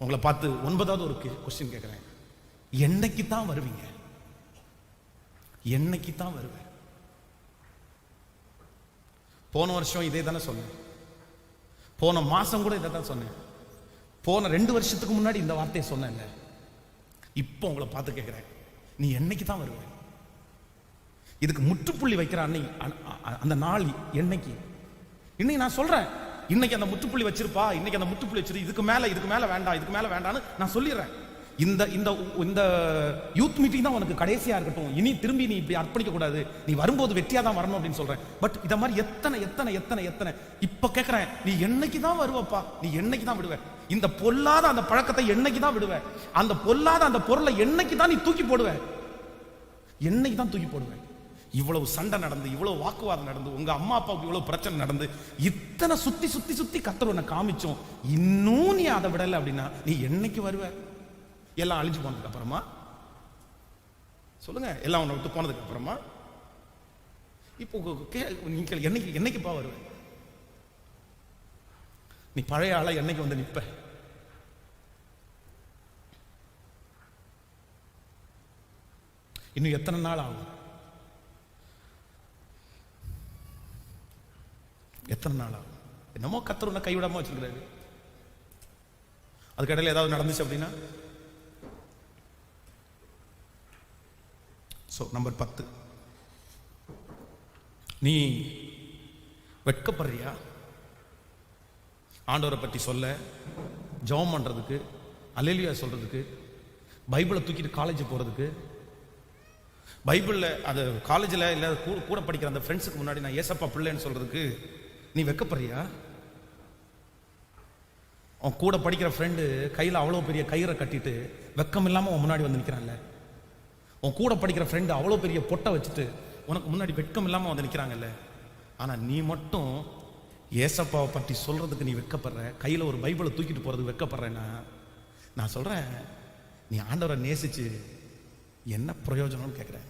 உங்களை பார்த்து 9வது ஒரு கொஸ்டின் கேட்குறேன். என்னைக்கு தான் வருவீங்க? என்னைக்கு தான் வருவேன்? போன வருஷம் இதே தானே சொன்னேன், போன மாசம் கூட இதை தான் சொன்னேன், போன 2 வருஷத்துக்கு முன்னாடி இந்த வார்த்தையை சொன்னேன்ல. இப்போ உங்களை பார்த்து கேட்குறேன், நீ என்னைக்கு தான் வருவேன்? இதுக்கு முற்றுப்புள்ளி வைக்கிற அந்த நாள் என்னைக்கு? இன்னைக்கு நான் சொல்றேன், இன்னைக்கு அந்த முற்றுப்புள்ளி வச்சிருப்பா, இன்னைக்கு அந்த முற்றுப்புள்ளி வச்சிரு, இதுக்கு மேல வேண்டாம், இதுக்கு மேல வேண்டாம்னு நான் சொல்லிடுறேன். இந்த இந்த இந்த யூத் மீட்டிங் தான் உனக்கு கடைசியா இருக்கட்டும், இனி திரும்பி நீ இப்படி அர்ப்பணிக்க கூடாது, நீ வரும்போது வெற்றியா தான் வரணும் அப்படின்னு சொல்றேன். பட் இத மாதிரி எத்தனை எத்தனை எத்தனை எத்தனை இப்ப கேட்கிறேன், நீ என்னைக்கு தான் வருவப்பா? நீ என்னைக்கு தான் விடுவ? இந்த பொல்லாத அந்த பழக்கத்தை என்னைக்கு தான் விடுவ? அந்த பொல்லாத அந்த பொருளை என்னைக்கு தான் நீ தூக்கி போடுவ? என்னைக்கு தான் தூக்கி போடுவேன்? இவ்வளவு சண்டை நடந்து, இவ்வளவு வாக்குவாதம் நடந்து, உங்க அம்மா அப்பாவுக்கு இவ்வளவு பிரச்சனை நடந்து, இத்தனை சுத்தி சுத்தி சுத்தி கர்த்தர் உன்னை காமிச்சோம், இன்னும் நீ அதை விடல அப்படின்னா நீ என்னைக்கு வருவ? எல்லாம் அழிஞ்சு போனதுக்கு அப்புறமா சொல்லுங்க, எல்லாம் உன்னை விட்டு போனதுக்கு அப்புறமா இப்போ நீங்க என்னைக்குப்பா வருவ? நீ பழைய ஆளா என்னைக்கு வந்து நிப்ப? இன்னும் எத்தனை நாள் ஆகும்? எத்தனை நாள் ஆகும்? என்னமோ கர்த்தர் உன்னை கைவிடாம வச்சிருக்கிறாரு. அதுக்கு இடையில ஏதாவது நடந்துச்சு அப்படின்னா? நம்பர் 10, நீ வெட்கப்படுறியா? ஆண்டவரை பற்றி சொல்ல, ஜெபம் பண்றதுக்கு, அல்லேலூயா சொல்றதுக்கு, பைபிளை தூக்கிட்டு காலேஜ் போறதுக்கு, பைபிள்ல அது காலேஜில் இல்லை கூட படிக்கிற அந்த ஃப்ரெண்ட்ஸுக்கு முன்னாடி நான் ஏசப்பா பிள்ளைன்னு சொல்றதுக்கு நீ வெட்கப்படுறியா? அவன் கூட படிக்கிற ஃப்ரெண்டு கையில் அவ்வளோ பெரிய கயிறை கட்டிட்டு வெக்கம் இல்லாமல் உன் முன்னாடி வந்து நிற்கிறான்ல. உன் கூட படிக்கிற ஃப்ரெண்டு அவ்வளோ பெரிய பொட்டை வச்சுட்டு உனக்கு முன்னாடி வெட்கம் இல்லாமல் வந்து நிற்கிறாங்கல்ல. ஆனால் நீ மட்டும் ஏசப்பாவை பற்றி சொல்றதுக்கு நீ வெட்கப்படுற, கையில் ஒரு பைபிளை தூக்கிட்டு போறதுக்கு வெட்கப்படுறேன்னா நான் சொல்றேன், நீ ஆண்டவரை நேசிச்சு என்ன பிரயோஜனம்னு கேட்குறேன்.